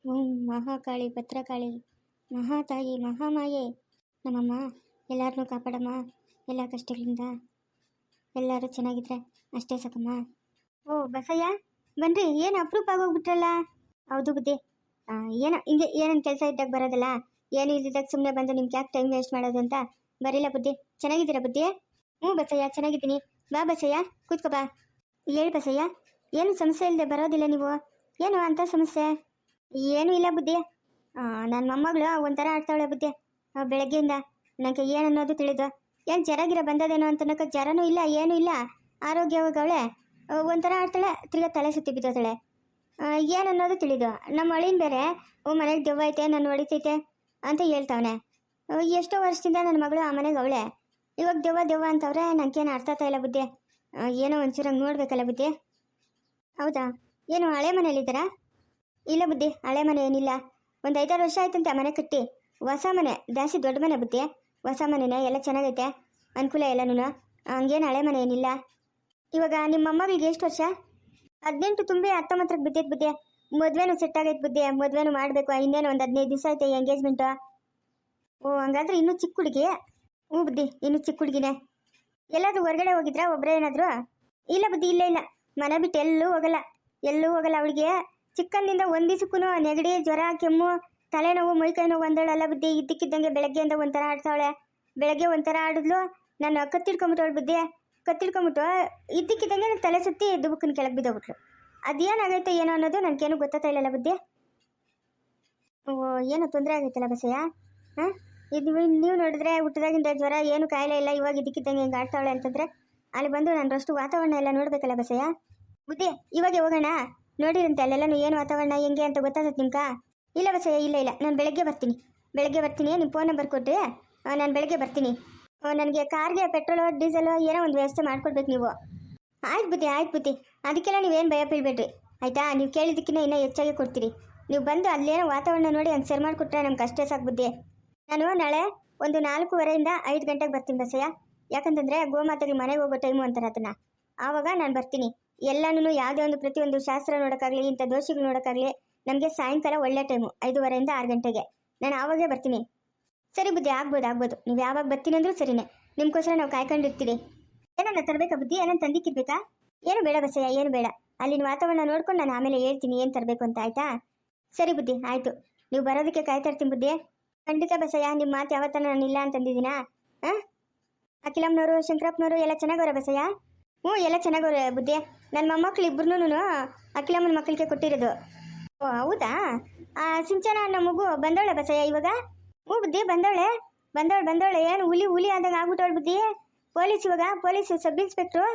ಓಂ ಮಹಾಕಾಳಿ ಭದ್ರಕಾಳಿ ಮಹಾತಾಯಿ ಮಹಾಮಾಯೆ ನಮ್ಮಮ್ಮ ಎಲ್ಲರನ್ನೂ ಕಾಪಾಡಮ್ಮ. ಎಲ್ಲ ಕಷ್ಟಗಳಿಂದ ಎಲ್ಲರೂ ಚೆನ್ನಾಗಿದ್ರೆ ಅಷ್ಟೇ ಸಾಕಮ್ಮ. ಓ ಬಸಯ್ಯ ಬನ್ರಿ, ಏನು ಅಪ್ರೂಪ ಆಗೋಗ್ಬಿಟ್ರಲ್ಲ. ಹೌದು ಬುದ್ಧಿ, ಏನೋ ಹಿಂಗೆ ಏನೇನು ಕೆಲಸ ಇದ್ದಾಗ ಬರೋದಲ್ಲ, ಏನು ಇಲ್ದಿದ್ದಾಗ ಸುಮ್ಮನೆ ಬಂದು ನಿಮ್ಗೆ ಯಾಕೆ ಟೈಮ್ ವೇಸ್ಟ್ ಮಾಡೋದು ಅಂತ ಬರೀಲ್ಲ ಬುದ್ಧಿ. ಚೆನ್ನಾಗಿದ್ದೀರಾ ಬುದ್ಧಿ? ಹ್ಞೂ ಬಸಯ್ಯ ಚೆನ್ನಾಗಿದ್ದೀನಿ. ಬಾ ಬಸಯ್ಯ ಕೂತ್ಕೋ ಬಾ. ಹೇಳಿ ಬಸಯ್ಯ, ಏನು ಸಮಸ್ಯೆ ಇಲ್ಲದೆ ಬರೋದಿಲ್ಲ ನೀವು? ಏನು ಅಂತ ಸಮಸ್ಯೆ? ಏನೂ ಇಲ್ಲ ಬುದ್ಧಿ. ನನ್ನ ಮೊಮ್ಮಗಳು ಒಂಥರ ಆಡ್ತಾವಳೆ ಬುದ್ಧಿ. ಬೆಳಗ್ಗೆಯಿಂದ ನನಗೆ ಏನು ಅನ್ನೋದು ತಿಳಿದು, ಏನು ಜ್ವರ ಬಂದದೇನೋ ಅಂತ ನನಗೆ ಜ್ವರನೂ ಇಲ್ಲ ಏನೂ ಇಲ್ಲ, ಆರೋಗ್ಯವಾಗವಳೆ. ಒಂಥರ ಆಡ್ತಾಳೆ, ತಿರ್ಗಾ ತಲೆ ಸುತ್ತಿ ಬಿದ್ದೋತಾಳೆ. ಏನು ಅನ್ನೋದು ತಿಳಿದು ನಮ್ಮ ಅಳಿನ ಬೇರೆ ಮನೆಗೆ ದೆವ್ವ ಐತೆ, ನಾನು ಹೊಡಿತೈತೆ ಅಂತ ಹೇಳ್ತಾವನೆ. ಎಷ್ಟೋ ವರ್ಷದಿಂದ ನನ್ನ ಮಗಳು ಆ ಮನೆಗೆ ಅವಳೆ, ಇವಾಗ ದೆವ್ವ ದೆವ್ವ ಅಂತವ್ರೆ. ನನಗೇನು ಅರ್ಥ ಆಗ್ತಾ ಇಲ್ಲ ಬುದ್ಧಿ. ಏನೋ ಒಂಚೂರು ನೋಡ್ಬೇಕಲ್ಲ ಬುದ್ಧಿ. ಹೌದಾ, ಏನು ಹಳೆ ಮನೇಲಿದ್ದಾರಾ? ಇಲ್ಲ ಬುದ್ಧಿ, ಹಳೆ ಮನೆ ಏನಿಲ್ಲ. ಒಂದು 5-6 ವರ್ಷ ಆಯ್ತಂತೆ ಆ ಮನೆ ಕಟ್ಟಿ. ಹೊಸ ಮನೆ, ಜಾಸ್ತಿ ದೊಡ್ಡ ಮನೆ ಬುದ್ಧಿ. ಹೊಸ ಮನೆನೇ, ಎಲ್ಲ ಚೆನ್ನಾಗೈತೆ, ಅನುಕೂಲ ಎಲ್ಲನೂ. ಹಂಗೇನು ಹಳೆ ಮನೆ ಏನಿಲ್ಲ. ಇವಾಗ ನಿಮ್ಮ ಮೊಮ್ಮಗಳಿಗೆ ಎಷ್ಟು ವರ್ಷ? 18 ತುಂಬಿ 19ಕ್ಕೆ ಬಿದ್ದೈತೆ ಬುದ್ಧಿ. ಮದುವೆನೂ ಸೆಟ್ ಆಗೈತೆ ಬುದ್ಧಿ, ಮದುವೆನೂ ಮಾಡಬೇಕು. ಇನ್ನೇನು ಒಂದು 15 ದಿವಸ ಐತೆ ಎಂಗೇಜ್ಮೆಂಟು. ಓ ಹಂಗಾದ್ರೆ ಇನ್ನೂ ಚಿಕ್ಕ ಹುಡುಗಿ? ಹ್ಞೂ ಬುದ್ಧಿ, ಇನ್ನೂ ಚಿಕ್ಕ ಹುಡುಗಿನೇ. ಎಲ್ಲಾದರೂ ಹೊರಗಡೆ ಹೋಗಿದ್ರಾ ಒಬ್ಬರೇ ಏನಾದರೂ? ಇಲ್ಲ ಬುದ್ಧಿ, ಇಲ್ಲ ಇಲ್ಲ, ಮನೆ ಬಿಟ್ಟು ಎಲ್ಲೂ ಹೋಗಲ್ಲ, ಎಲ್ಲೂ ಹೋಗಲ್ಲ. ಅವಳಿಗೆ ಚಿಕ್ಕಂದಿಂದ ಒಂದು ದಿವಸಕ್ಕೂ ನೆಗಡಿ, ಜ್ವರ, ಕೆಮ್ಮು, ತಲೆನೋವು, ಮೈಕೈ ನೋವು ಅಂದಳಲ್ಲ ಬುದ್ಧಿ. ಇದ್ದಕ್ಕಿದ್ದಂಗೆ ಬೆಳಗ್ಗೆಯಿಂದ ಒಂಥರ ಆಡ್ತಾವಳೆ. ಬೆಳಗ್ಗೆ ಒಂಥರ ಆಡಿದ್ಲು, ನಾನು ಕತ್ತಿಡ್ಕೊಂಬಿಟ್ಟವಳು ಬುದ್ಧಿ. ಕತ್ತಿಡ್ಕೊಂಬಿಟ್ಟು ಇದ್ದಕ್ಕಿದ್ದಂಗೆ ನನ್ನ ತಲೆ ಸುತ್ತಿ ದುಬುಕ್ಕನ ಕೆಳಗೆ ಬಿದ್ದೋಗ್ಬಿಟ್ಲು. ಅದೇನಾಗೈತೆ ಏನೋ ಅನ್ನೋದು ನನಗೇನು ಗೊತ್ತಾಗ್ತಾ ಇಲ್ಲಲ್ಲ ಬುದ್ಧಿ. ಓ ಏನೋ ತೊಂದರೆ ಆಗೈತಲ್ಲ ಬಸಯ್ಯ. ಹಾಂ, ಇದು ನೀವು ನೋಡಿದ್ರೆ ಹುಟ್ಟಿದಾಗಿಂದ ಜ್ವರ, ಏನು ಕಾಯಿಲೆ ಇಲ್ಲ, ಇವಾಗ ಇದ್ದಕ್ಕಿದ್ದಂಗೆ ಹಿಂಗೆ ಆಡ್ತಾವಳೆ ಅಂತಂದರೆ ಅಲ್ಲಿ ಬಂದು ನಾನು ಅಷ್ಟು ವಾತಾವರಣ ಎಲ್ಲ ನೋಡಬೇಕಲ್ಲ ಬಸಯ್ಯ. ಬುದ್ಧಿ ಇವಾಗೆ ಹೋಗೋಣ, ನೋಡಿರಂತೆ ಅಲ್ಲೆಲ್ಲನೂ ಏನು ವಾತಾವರಣ ಹೆಂಗೆ ಅಂತ ಗೊತ್ತಾಗುತ್ತೆ ನಿಮ್ಗೆ? ಇಲ್ಲ ಬಸಯ್ಯ, ಇಲ್ಲ ಇಲ್ಲ, ನಾನು ಬೆಳಗ್ಗೆ ಬರ್ತೀನಿ. ನಿಮ್ಮ ಫೋನ್ ನಂಬರ್ ಕೊಟ್ಟರೆ ನಾನು ಬೆಳಗ್ಗೆ ಬರ್ತೀನಿ. ನನಗೆ ಕಾರ್ಗೆ ಪೆಟ್ರೋಲು ಡೀಸೆಲು ಏನೋ ಒಂದು ವ್ಯವಸ್ಥೆ ಮಾಡಿಕೊಡ್ಬೇಕು ನೀವು. ಆಯ್ತು ಬುದ್ಧಿ, ಆಯ್ತು ಬುದ್ಧಿ, ಅದಕ್ಕೆಲ್ಲ ನೀವೇನು ಭಯ ಬೀಳ್ಬೇಡ್ರಿ ಆಯಿತಾ. ನೀವು ಕೇಳಿದ್ದಕ್ಕಿಂತ ಇನ್ನೂ ಹೆಚ್ಚಾಗಿ ಕೊಡ್ತೀರಿ. ನೀವು ಬಂದು ಅಲ್ಲೇನೋ ವಾತಾವರಣ ನೋಡಿ ಹಂಗೆ ಸರಿ ಮಾಡಿಕೊಟ್ರೆ ನಮ್ಗೆ ಅಷ್ಟೇ ಸಾಕು ಬುದ್ಧಿ. ನಾನು ನಾಳೆ ಒಂದು 4:15ರಿಂದ 5 ಗಂಟೆಗೆ ಬರ್ತೀನಿ ಬಸಯ್ಯ. ಯಾಕಂತಂದರೆ ಗೋಮಾತೆಗೆ ಮನೆಗೆ ಹೋಗೋ ಟೈಮು ಅಂತಾರೆ ಅದನ್ನು. ಆವಾಗ ನಾನು ಬರ್ತೀನಿ. ಎಲ್ಲನೂ ಯಾವುದೇ ಒಂದು ಪ್ರತಿಯೊಂದು ಶಾಸ್ತ್ರ ನೋಡೋಕ್ಕಾಗಲಿ, ಇಂಥ ದೋಷಗಳು ನೋಡೋಕ್ಕಾಗಲಿ ನಮಗೆ ಸಾಯಂಕಾಲ ಒಳ್ಳೆ ಟೈಮು 5:30ರಿಂದ 6 ಗಂಟೆಗೆ. ನಾನು ಆವಾಗೇ ಬರ್ತೀನಿ. ಸರಿ ಬುದ್ಧಿ, ಆಗ್ಬೋದು. ನೀವು ಯಾವಾಗ ಬರ್ತೀನಿ ಅಂದರೂ ಸರಿನೇ. ನಿಮ್ಗೋಸ್ಕರ ನಾವು ಕಾಯ್ಕೊಂಡಿರ್ತೀರಿ. ಏನನ್ನ ತರಬೇಕಾ ಬುದ್ಧಿ? ಏನನ್ನ ತಂದಿಕ್ಕಿರ್ಬೇಕಾ? ಏನು ಬೇಡ ಬಸಯ್ಯ, ಏನು ಬೇಡ. ಅಲ್ಲಿನ ವಾತಾವರಣ ನೋಡ್ಕೊಂಡು ನಾನು ಆಮೇಲೆ ಹೇಳ್ತೀನಿ ಏನು ತರಬೇಕು ಅಂತ, ಆಯಿತಾ? ಸರಿ ಬುದ್ಧಿ, ಆಯಿತು. ನೀವು ಬರೋದಕ್ಕೆ ಕಾಯ್ತಾ ಇರ್ತೀನಿ ಬುದ್ಧಿ. ಖಂಡಿತ ಬಸಯ್ಯ, ನಿಮ್ಮ ಮಾತು ಯಾವತ್ತ ನಾನು ಇಲ್ಲ ಅಂತಂದಿದ್ದೀನಾ? ಹಾಂ, ಅಖಿಲಮ್ಮನವರು, ಶಂಕರಪ್ಪನವರು ಎಲ್ಲ ಚೆನ್ನಾಗವ್ರೆ ಬಸಯ್ಯ? ಹ್ಞೂ, ಎಲ್ಲ ಚೆನ್ನಾಗವ್ರೆ ಬುದ್ಧಿ. ನನ್ನ ಮೊಮ್ಮಕ್ಳು ಇಬ್ಬರನ್ನೂ ಅಖಿಲಮ್ಮನ ಮಕ್ಕಳಿಗೆ ಕೊಟ್ಟಿರೋದು. ಓ ಹೌದಾ? ಸಿಂಚನ ಅನ್ನೋ ಮಗು ಬಂದವಳೆ ಬಸಯ್ಯ ಇವಾಗ? ಹ್ಞೂ ಬುದ್ಧಿ, ಬಂದವಳೆ. ಏನು ಹುಲಿ ಆದಾಗ ಆಗ್ಬಿಟ್ಟವಳು ಬುದ್ಧಿ. Police sub inspector.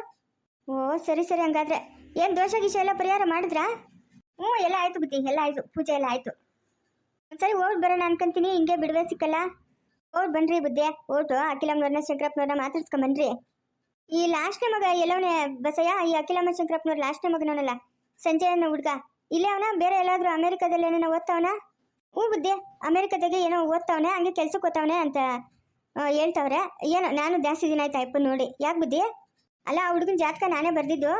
ಓ ಸರಿ ಹಂಗಾದ್ರೆ ಏನು ದೋಷ ಗೀಷ ಎಲ್ಲ ಪರಿಹಾರ ಮಾಡಿದ್ರಾ? ಹ್ಞೂ ಎಲ್ಲ ಆಯಿತು ಬುದ್ಧಿ, ಎಲ್ಲ ಆಯಿತು, ಪೂಜೆ ಎಲ್ಲ ಆಯಿತು. ಒಂದ್ಸರಿ ಓಟ್ ಬರೋಣ ಅನ್ಕೊಂತೀನಿ, ಹಿಂಗೆ ಬಿಡುವೆ ಸಿಕ್ಕಲ್ಲ. ಓಟ್ ಬನ್ರಿ ಬುದ್ಧಿ, ಓಟು ಅಖಿಲಮ್ಮನವ್ರನ್ನ ಶಂಕರಪ್ಪನವ್ರನ್ನ ಮಾತಾಡ್ಸ್ಕೊಂಬನ್ರಿ. ಈ ಲಾಸ್ಟ್ನೇ ಮಗ ಎಲ್ಲವನೇ ಬಸಯ್ಯ? ಈ ಅಖಿಲಮ್ಮ ಶಂಕರಪ್ಪನವ್ರು ಲಾಸ್ಟ್ನೇ ಮಗನವನಲ್ಲ, ಸಂಜಯ್ ಅನ್ನೋ ಹುಡುಗ. ಇಲ್ಲೇ ಅವನ? ಬೇರೆ ಎಲ್ಲಾದರೂ ಅಮೇರಿಕಾದಲ್ಲಿ ಏನೋ ಓದ್ತಾವನ? ಹ್ಞೂ ಬುದ್ಧಿ, ಅಮೇರಿಕಾದಾಗೆ ಏನೋ ಓದ್ತಾವನೆ, ಹಂಗೆ ಕೆಲ್ಸಕ್ಕೆ ಓದ್ತಾವನೆ ಅಂತ ಹೇಳ್ತಾವ್ರೆ. ಏನೋ ನಾನು ಜಾಸ್ತಿ ದಿನ ಆಯ್ತು ಅಪ್ಪ ನೋಡಿ. ಯಾಕೆ ಬುದ್ಧಿ? ಅಲ್ಲ, ಆ ಹುಡುಗನ ಜಾತಕ ನಾನೇ ಬರೆದಿದ್ದು.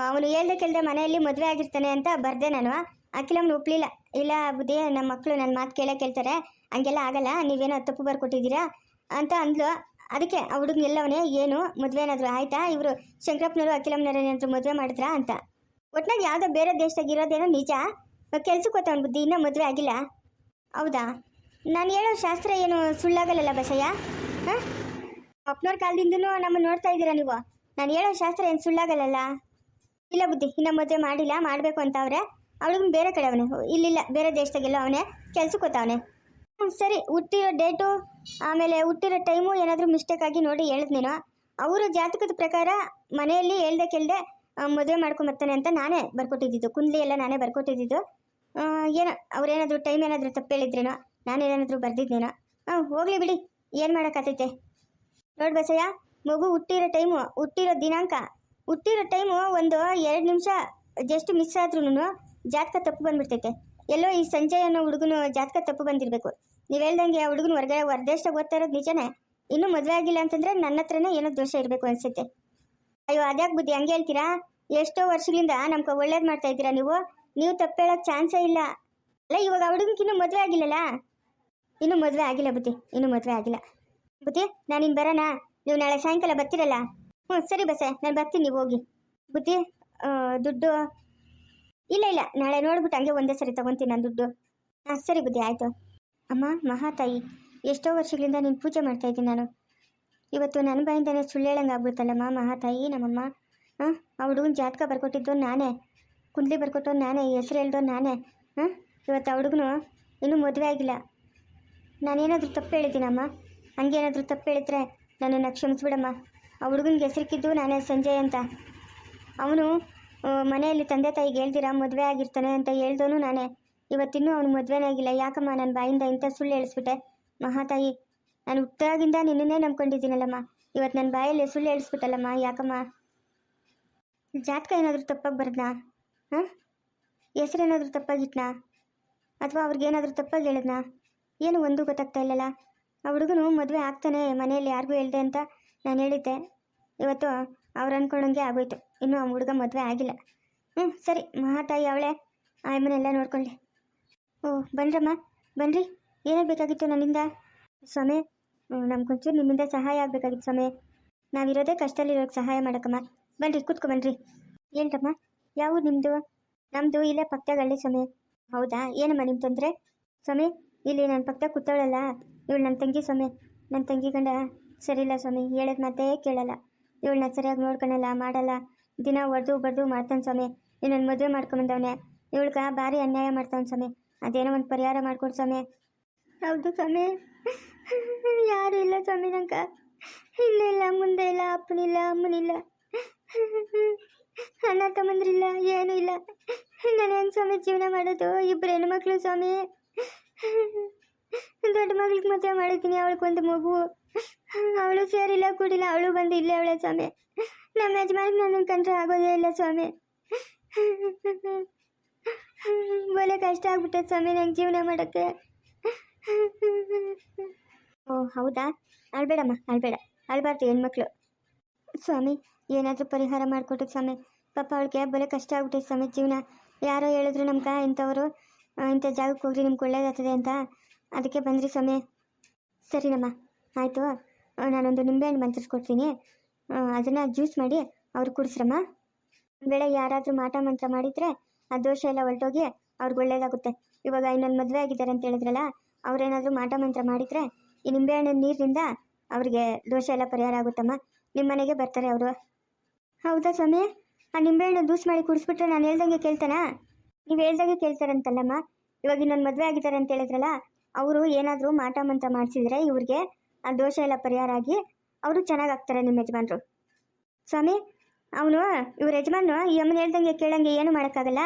ಅವನು ಹೇಳ್ದೆ ಮನೆಯಲ್ಲಿ ಮದುವೆ ಆಗಿರ್ತಾನೆ ಅಂತ ಬರ್ದೆ ನಾನು. ಅಖಿಲಮ್ಮನ ಒಪ್ಪಲಿಲ್ಲ. ಇಲ್ಲ ಬುದ್ಧಿ, ನಮ್ಮ ಮಕ್ಕಳು ನನ್ನ ಮಾತು ಕೇಳ್ತಾರೆ, ಹಂಗೆಲ್ಲ ಆಗಲ್ಲ, ನೀವೇನೋ ತಪ್ಪು ಬರ್ಕೊಟ್ಟಿದ್ದೀರಾ ಅಂತ ಅಂದ್ಲು. ಅದಕ್ಕೆ ಆ ಹುಡುಗನ ಎಲ್ಲವನೇ ಏನು ಮದುವೆ ಏನಾದರೂ ಆಯ್ತಾ? ಇವರು ಶಂಕರಪ್ಪನವರು ಅಖಿಲಮ್ಮನವ್ರು ಏನಾದರೂ ಮದುವೆ ಮಾಡಿದ್ರಾ ಅಂತ. ಒಟ್ನಾಗ ಯಾವುದೋ ಬೇರೆ ದೇಶದಾಗ ಇರೋದೇನೋ ನಿಜ. ಕೆಲ್ಸಕ್ಕೆ ಹೋಗ್ತಾವನು ಬುದ್ಧಿ, ಇನ್ನೂ ಮದುವೆ ಆಗಿಲ್ಲ. ಹೌದಾ? ನಾನು ಹೇಳೋ ಶಾಸ್ತ್ರ ಏನು ಸುಳ್ಳಾಗಲ್ಲ ಬಸಯ್ಯ? ಹಾಂ, ಅಪ್ಪನವ್ರ ಕಾಲದಿಂದನೂ ನಮ್ಮನ್ನು ನೋಡ್ತಾ ಇದ್ದೀರಾ ನೀವು. ನಾನು ಹೇಳೋ ಶಾಸ್ತ್ರ ಏನು ಸುಳ್ಳಾಗಲ್ಲ? ಇಲ್ಲ ಬುದ್ಧಿ, ಇನ್ನೂ ಮದುವೆ ಮಾಡಿಲ್ಲ, ಮಾಡಬೇಕು ಅಂತ ಅವ್ರೆ. ಅವಳಿಗೂ ಬೇರೆ ಕಡೆ ಅವನೇ, ಇಲ್ಲಿಲ್ಲ, ಬೇರೆ ದೇಶದಾಗೆಲ್ಲ ಅವನೇ ಕೆಲ್ಸಕ್ಕೆ ಹೋಗ್ತಾವನೆ. ಸರಿ, ಹುಟ್ಟಿರೋ ಡೇಟು ಆಮೇಲೆ ಹುಟ್ಟಿರೋ ಟೈಮು ಏನಾದರೂ ಮಿಸ್ಟೇಕ್ ಆಗಿ ನೋಡಿ ಹೇಳಿದ್ನೇನೋ. ಅವರು ಜಾತಕದ ಪ್ರಕಾರ ಮನೆಯಲ್ಲಿ ಹೇಳ್ದೆ ಮದುವೆ ಮಾಡ್ಕೊಂಬರ್ತಾನೆ ಅಂತ ನಾನೇ ಬರ್ಕೊಟ್ಟಿದ್ದು. ಕುಂದ್ಲಿ ಎಲ್ಲ ನಾನೇ ಬರ್ಕೊಟ್ಟಿದ್ದು. ಏನೋ ಅವ್ರೇನಾದರೂ ಟೈಮ್ ಏನಾದರೂ ತಪ್ಪು ಹೇಳಿದ್ರೇನೋ, ನಾನೇನಾದರೂ ಬರ್ದಿದ್ನೇನೋ. ಹೋಗ್ಲಿ ಬಿಡಿ, ಏನು ಮಾಡೋಕ್ಕಾಗ್ತೈತೆ. ನೋಡಿ ಬಸಯ್ಯ, ಮಗು ಹುಟ್ಟಿರೋ ಟೈಮು, ಹುಟ್ಟಿರೋ ದಿನಾಂಕ, ಹುಟ್ಟಿರೋ ಟೈಮು ಒಂದು 2 ನಿಮಿಷ ಜಸ್ಟ್ ಮಿಸ್ ಆದ್ರೂ ಜಾತಕ ತಪ್ಪು ಬಂದ್ಬಿಡ್ತೈತೆ. ಎಲ್ಲೋ ಈ ಸಂಜಯ್ ಅನ್ನೋ ಹುಡುಗನು ಜಾತಕ ತಪ್ಪು ಬಂದಿರಬೇಕು. ನೀವು ಹೇಳ್ದಂಗೆ ಆ ಹುಡುಗನ ಹೊರದೇಶದಾಗ ಓದ್ತಾ ಇರೋದು ನಿಜನೇ. ಇನ್ನೂ ಮದುವೆ ಆಗಿಲ್ಲ ಅಂತಂದರೆ ನನ್ನ ಹತ್ರನೇ ಏನೋ ದೋಷ ಇರಬೇಕು ಅನಿಸುತ್ತೆ. ಅಯ್ಯೋ ಅದ್ಯಾಕೆ ಬುದ್ಧಿ ಹಂಗೆ ಹೇಳ್ತೀರಾ? ಎಷ್ಟೋ ವರ್ಷಗಳಿಂದ ನಮ್ಗೆ ಒಳ್ಳೇದು ಮಾಡ್ತಾ ಇದ್ದೀರಾ ನೀವು ತಪ್ಪು ಹೇಳೋಕ್ಕೆ ಚಾನ್ಸೇ ಇಲ್ಲ. ಅಲ್ಲ ಇವಾಗ ಆ ಹುಡುಗನಿಗೆ ಇನ್ನೂ ಮದುವೆ ಆಗಿಲ್ಲಲ್ಲ. ಇನ್ನೂ ಮದುವೆ ಆಗಿಲ್ಲ ಬುದ್ಧಿ, ಇನ್ನೂ ಮದುವೆ ಆಗಿಲ್ಲ ಬುದ್ಧಿ. ನಾನು ಇನ್ನು ಬರೋಣ, ನೀವು ನಾಳೆ ಸಾಯಂಕಾಲ ಬರ್ತೀರಲ್ಲ? ಹ್ಞೂ ಸರಿ ಬಸ್ಸೆ, ನಾನು ಬರ್ತೀನಿ, ನೀವು ಹೋಗಿ. ಬುದ್ಧಿ ದುಡ್ಡು ಇಲ್ಲ ಇಲ್ಲ, ನಾಳೆ ನೋಡ್ಬಿಟ್ಟು ಹಂಗೆ ಒಂದೇ ಸರಿ ತೊಗೊತೀನಿ ನಾನು ದುಡ್ಡು. ಹಾಂ ಸರಿ ಬುದ್ಧಿ, ಆಯಿತು. ಅಮ್ಮ ಮಹಾತಾಯಿ, ಎಷ್ಟೋ ವರ್ಷಗಳಿಂದ ನೀನು ಪೂಜೆ ಮಾಡ್ತಾಯಿದ್ದೀನಿ ನಾನು. ಇವತ್ತು ನನ್ನ ಬಾಯಿಂದನೇ ಸುಳ್ಳು ಹೇಳಂಗೆ ಆಗ್ಬಿಡ್ತಲ್ಲಮ್ಮ ಮಹಾತಾಯಿ. ನಮ್ಮಮ್ಮ ಆ ಹುಡುಗನ ಜಾತಕ ಬರ್ಕೊಟ್ಟಿದ್ದು ನಾನೇ, ಕುಂಡ್ಲಿ ಬರ್ಕೊಟ್ಟು ನಾನೇ, ಹೆಸರು ಹೇಳ್ದೋ ನಾನೇ. ಇವತ್ತು ಆ ಹುಡುಗನು ಇನ್ನೂ ಮದುವೆ ಆಗಿಲ್ಲ. ನಾನೇನಾದರೂ ತಪ್ಪು ಹೇಳಿದ್ದೀನಮ್ಮ? ಹಂಗೇನಾದರೂ ತಪ್ಪು ಹೇಳಿದ್ರೆ ನನ್ನನ್ನು ಕ್ಷಮಿಸ್ಬಿಡಮ್ಮ. ಆ ಹುಡುಗನಿಗೆ ಹೆಸರಿಕ್ಕಿದ್ದು ನಾನೇ, ಸಂಜಯ್ ಅಂತ. ಅವನು ಮನೆಯಲ್ಲಿ ತಂದೆ ತಾಯಿಗೆ ಹೇಳ್ದಿರ ಮದುವೆ ಆಗಿರ್ತಾನೆ ಅಂತ ಹೇಳ್ದೋನು ನಾನೇ. ಇವತ್ತಿನ್ನೂ ಅವನು ಮದುವೆನೇ ಆಗಿಲ್ಲ. ಯಾಕಮ್ಮ ನನ್ನ ಬಾಯಿಂದ ಇಂಥ ಸುಳ್ಳು ಹೇಳಿಸ್ಬಿಟ್ಟೆ ಮಹಾತಾಯಿ? ನಾನು ಹುಟ್ಟಾಗಿಂದ ನಿನ್ನನ್ನೇ ನಂಬ್ಕೊಂಡಿದ್ದೀನಲ್ಲಮ್ಮ, ಇವತ್ತು ನನ್ನ ಬಾಯಲ್ಲಿ ಸುಳ್ಳು ಹೇಳಿಸ್ಬಿಟ್ಟಲ್ಲಮ್ಮ, ಯಾಕಮ್ಮ? ಜಾತಕ ಏನಾದರೂ ತಪ್ಪಾಗಿ ಬರದ್ನಾ? ಹೆಸರೇನಾದರೂ ತಪ್ಪಾಗಿಟ್ನಾ? ಅಥವಾ ಅವ್ರಿಗೇನಾದರೂ ತಪ್ಪಾಗಿ ಹೇಳಿದ್ನಾ? ಏನು ಒಂದೂ ಗೊತ್ತಾಗ್ತಾ ಇಲ್ಲಲ್ಲ. ಆ ಹುಡುಗನು ಮದುವೆ ಆಗ್ತಾನೆ ಮನೆಯಲ್ಲಿ ಯಾರಿಗೂ ಹೇಳ್ದೆ ಅಂತ ನಾನು ಹೇಳಿದ್ದೆ. ಇವತ್ತು ಅವ್ರು ಅಂದ್ಕೊಂಡಂಗೆ ಆಗೋಯ್ತು, ಇನ್ನೂ ಆ ಹುಡುಗ ಮದುವೆ ಆಗಿಲ್ಲ. ಸರಿ ಮಹಾತಾಯಿ ಅವಳೇ ಆಯಮ್ಮನೆಲ್ಲ ನೋಡ್ಕೊಳ್ಳಿ. ಬನ್ರಮ್ಮ ಬನ್ನಿರಿ, ಏನಾಗಬೇಕಾಗಿತ್ತು ಬೇಕಾಗಿತ್ತು ನನ್ನಿಂದ? ಸ್ವಾಮಿ, ನಮ್ಗೊಂಚೂರು ನಿಮ್ಮಿಂದ ಸಹಾಯ ಆಗಬೇಕಾಗಿತ್ತು ಸ್ವಾಮಿ. ನಾವಿರೋದೇ ಕಷ್ಟದಲ್ಲಿರೋಕ್ಕೆ ಸಹಾಯ ಮಾಡೋಕ್ಕಮ್ಮ. ಬನ್ನಿರಿ ಕೂತ್ಕೊಬನ್ನಿರಿ. ಏನಮ್ಮ, ಯಾವ ನಿಮ್ಮದು? ನಮ್ಮದು ಇಲ್ಲೇ ಪಕ್ಕದಾಗಳ್ಳಿ ಸ್ವಾಮಿ. ಹೌದಾ, ಏನಮ್ಮ ನಿಮ್ಮ ತೊಂದರೆ? ಸ್ವಾಮಿ, ಇಲ್ಲಿ ನನ್ನ ಪಕ್ಕದಾಗ ಕೂತವಳಲ್ಲ, ಇವಳು ನನ್ನ ತಂಗಿ ಸ್ವಾಮಿ. ನನ್ನ ತಂಗಿ ಗಂಡ ಸರಿಯಿಲ್ಲ ಸ್ವಾಮಿ, ಹೇಳೋದು ಮಾತೇ ಕೇಳಲ್ಲ. ಇವಳನ್ನ ಸರಿಯಾಗಿ ನೋಡ್ಕೊಳಲ್ಲ, ಮಾಡಲ್ಲ, ದಿನ ಹೊಡೆದು ಬಡ್ದು ಮಾಡ್ತಾನೆ ಸ್ವಾಮಿ. ಇನ್ನೊಂದು ಮದುವೆ ಮಾಡ್ಕೊಂಬಂದವನೇ, ಇವಳ್ಗೆ ಭಾರಿ ಅನ್ಯಾಯ ಮಾಡ್ತಾನೆ ಸ್ವಾಮಿ. ಅದೇನೋ ಒಂದು ಪರಿಹಾರ ಮಾಡ್ಕೊಡು ಸ್ವಾಮಿ. ಹೌದು ಸ್ವಾಮಿ, ಯಾರು ಇಲ್ಲ ಸ್ವಾಮಿ, ನಂಗೆ ಹಿಂದೆ ಇಲ್ಲ ಮುಂದೆ ಇಲ್ಲ, ಅಪ್ಪನಿಲ್ಲ ಅಮ್ಮನಿಲ್ಲ, ಅಣ್ಣ ತಮ್ಮಂದ್ರಿಲ್ಲ, ಏನೂ ಇಲ್ಲ. ನಾನು ಹೆಂಗೆ ಸ್ವಾಮಿ ಜೀವನ ಮಾಡೋದು? ಇಬ್ಬರು ಹೆಣ್ಮಕ್ಳು ಸ್ವಾಮಿ. ದೊಡ್ಡ ಮಗಳಿಗೆ ಮದುವೆ ಮಾಡಿದ್ದೀನಿ, ಅವಳಿಗೊಂದು ಮಗು. ಅವಳು ಸೇರಿಲ್ಲ ಕೂಡಿಲ್ಲ, ಅವಳು ಬಂದು ಇಲ್ಲೇ ಅವಳೆ ಸ್ವಾಮಿ. ನಮ್ಮ ಯಜಮಾನಿಗೆ ನನ್ನ ಕಂಡ್ರೆ ಆಗೋದೇ ಇಲ್ಲ ಸ್ವಾಮಿ. ಒಳ್ಳೆ ಕಷ್ಟ ಆಗ್ಬಿಟ್ಟೆ ಸ್ವಾಮಿ ನಂಗೆ ಜೀವನ ಮಾಡೋಕ್ಕೆ. ಓ ಹೌದಾ, ಅಳ್ಬೇಡಮ್ಮ, ಅಳ್ಬೇಡ, ಅಳ್ಬಾರ್ದು ಹೆಣ್ಮಕ್ಳು. ಸ್ವಾಮಿ ಏನಾದರೂ ಪರಿಹಾರ ಮಾಡಿಕೊಟ್ಟು ಸ್ವಾಮಿ. ಪಾಪ ಅವಳಿಗೆ ಬಲೆ ಕಷ್ಟ ಆಗ್ಬಿಟ್ಟೈತೆ ಸ್ವಾಮಿ ಜೀವನ. ಯಾರೋ ಹೇಳಿದ್ರು ನಮ್ಗೆ ಇಂಥವರು ಇಂಥ ಜಾಗಕ್ಕೆ ಹೋಗ್ರಿ ನಿಮ್ಗೆ ಒಳ್ಳೇದಾಗ್ತದೆ ಅಂತ, ಅದಕ್ಕೆ ಬಂದ್ರಿ ಸ್ವಾಮಿ. ಸರಿನಮ್ಮ, ಆಯಿತು. ನಾನೊಂದು ನಿಂಬೆಹಣ್ಣು ಮಂತ್ರಿಸ್ಕೊಡ್ತೀನಿ, ಅದನ್ನು ಜ್ಯೂಸ್ ಮಾಡಿ ಅವ್ರಿಗೆ ಕುಡಿಸ್ರಮ್ಮ. ವೇಳೆ ಯಾರಾದರೂ ಮಾಟ ಮಂತ್ರ ಮಾಡಿದರೆ ಆ ದೋಷ ಎಲ್ಲ ಹೊರಟೋಗಿ ಅವ್ರಿಗೆ ಒಳ್ಳೇದಾಗುತ್ತೆ. ಇವಾಗ ಇನ್ನೊಂದು ಮದುವೆ ಆಗಿದ್ದಾರೆ ಅಂತ ಹೇಳಿದ್ರಲ್ಲ, ಅವ್ರೇನಾದರೂ ಮಾಟ ಮಂತ್ರ ಮಾಡಿದರೆ ಈ ನಿಂಬೆಹಣ್ಣಿನ ನೀರಿನಿಂದ ಅವ್ರಿಗೆ ದೋಷ ಎಲ್ಲ ಪರಿಹಾರ ಆಗುತ್ತಮ್ಮ. ನಿಮ್ಮ ಮನೆಗೆ ಬರ್ತಾರೆ ಅವರು. ಹೌದಾ ಸ್ವಾಮಿ? ಆ ನಿಂಬೆಹಣ್ಣು ಜ್ಯೂಸ್ ಮಾಡಿ ಕುಡಿಸ್ಬಿಟ್ರೆ ನಾನು ಹೇಳ್ದಂಗೆ ಕೇಳ್ತಾನಾ? ನೀವು ಹೇಳ್ದಂಗೆ ಕೇಳ್ತಾರಂತಲ್ಲಮ್ಮ. ಇವಾಗ ಇನ್ನೊಂದು ಮದುವೆ ಆಗಿದ್ದಾರೆ ಅಂತ ಹೇಳಿದ್ರಲ್ಲ, ಅವರು ಏನಾದರೂ ಮಾಟ ಮಂತ್ರ ಮಾಡಿಸಿದ್ರೆ ಇವ್ರಿಗೆ ಆ ದೋಷ ಎಲ್ಲ ಪರಿಹಾರ ಆಗಿ ಅವರು ಚೆನ್ನಾಗಾಗ್ತಾರೆ ನಿಮ್ಮ ಯಜಮಾನ್ರು. ಸ್ವಾಮಿ, ಅವನು ಇವ್ರ ಯಜಮಾನು ಈ ಅಮ್ಮನ ಹೇಳ್ದಂಗೆ ಕೇಳಂಗೆ ಏನು ಮಾಡೋಕ್ಕಾಗಲ್ಲ.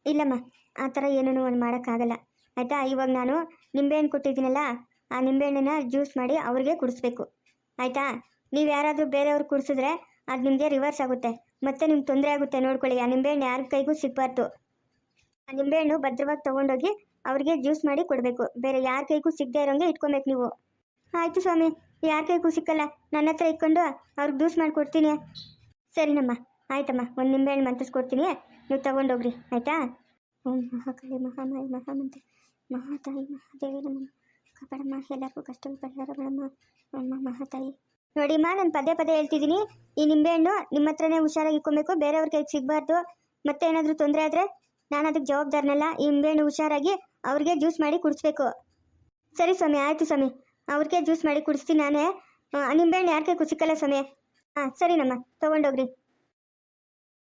ಇಲ್ಲಮ್ಮ, ಆ ಥರ ಏನೂ ಒಂದು ಮಾಡೋಕ್ಕಾಗಲ್ಲ ಆಯಿತಾ. ಇವಾಗ ನಾನು ನಿಂಬೆಹಣ್ಣು ಕೊಟ್ಟಿದ್ದೀನಲ್ಲ, ಆ ನಿಂಬೆಹಣ್ಣನ್ನ ಜ್ಯೂಸ್ ಮಾಡಿ ಅವ್ರಿಗೆ ಕುಡಿಸ್ಬೇಕು ಆಯಿತಾ. ನೀವು ಯಾರಾದರೂ ಬೇರೆಯವ್ರಿಗೆ ಕುಡಿಸಿದ್ರೆ ಅದು ನಿಮಗೆ ರಿವರ್ಸ್ ಆಗುತ್ತೆ, ಮತ್ತೆ ನಿಮ್ಗೆ ತೊಂದರೆ ಆಗುತ್ತೆ. ನೋಡ್ಕೊಳ್ಳಿ, ಆ ನಿಂಬೆಹಣ್ಣು ಯಾರ ಕೈಗೂ ಸಿಗಬಾರ್ದು. ಆ ನಿಂಬೆಹಣ್ಣು ಭದ್ರವಾಗಿ ತೊಗೊಂಡೋಗಿ ಅವ್ರಿಗೆ ಜ್ಯೂಸ್ ಮಾಡಿ ಕೊಡಬೇಕು, ಬೇರೆ ಯಾರ ಕೈಗೂ ಸಿಗದೆ ಇರೋಂಗೆ ಇಟ್ಕೊಬೇಕು ನೀವು. ಆಯಿತು ಸ್ವಾಮಿ, ಯಾರ ಕೈಗೂ ಸಿಕ್ಕಲ್ಲ, ನನ್ನ ಹತ್ರ ಇಟ್ಕೊಂಡು ಅವ್ರಿಗೆ ಜ್ಯೂಸ್ ಮಾಡಿ ಕೊಡ್ತೀನಿ. ಸರಿನಮ್ಮ, ಆಯ್ತಮ್ಮ, ಒಂದು ನಿಂಬೆಹಣ್ಣು ಮಂತ್ರಿಸ್ಕೊಡ್ತೀನಿ, ನೀವು ತೊಗೊಂಡೋಗ್ರಿ ಆಯಿತಾ. ಓಂ ಮಹಾಕಾಳಿ ಮಹಾಮಾಯಿ ಮಹಾಮಂತ್ರಿ ಮಹಾತಾಯಿ ಮಹಾದೇವಿ ನಮ್ಮ ಕಾಪಾಡಮ್ಮ, ಎಲ್ಲರಿಗೂ ಕಷ್ಟಗಳು ಪರಿಹಾರ ಮಾಡಮ್ಮ ಅಮ್ಮ ಮಹಾತಾಯಿ. ನೋಡಿಮ್ಮ, ನಾನು ಪದೇ ಪದೇ ಹೇಳ್ತಿದ್ದೀನಿ, ಈ ನಿಂಬೆಹಣ್ಣು ನಿಮ್ಮ ಹತ್ರನೇ ಹುಷಾರಾಗಿ ಇಕ್ಕೊಬೇಕು, ಬೇರೆಯವ್ರ ಕೈಗೆ ಸಿಗಬಾರ್ದು. ಮತ್ತೆ ಏನಾದರೂ ತೊಂದರೆ ಆದರೆ ನಾನು ಅದಕ್ಕೆ ಜವಾಬ್ದಾರನಲ್ಲ. ಈ ನಿಂಬೆಹಣ್ಣು ಹುಷಾರಾಗಿ ಅವ್ರಿಗೆ ಜ್ಯೂಸ್ ಮಾಡಿ ಕುಡಿಸ್ಬೇಕು. ಸರಿ ಸ್ವಾಮಿ, ಆಯಿತು ಸ್ವಾಮಿ, ಅವ್ರಿಗೆ ಜ್ಯೂಸ್ ಮಾಡಿ ಕುಡಿಸ್ತೀನಿ ನಾನೇ. ನಿಂಬೆಹಣ್ಣು ಯಾರ ಕೈಗೂ ಸಿಕ್ಕಲ್ಲ ಸ್ವಾಮಿ. ಹಾಂ ಸರಿನಮ್ಮ, ತೊಗೊಂಡೋಗ್ರಿ.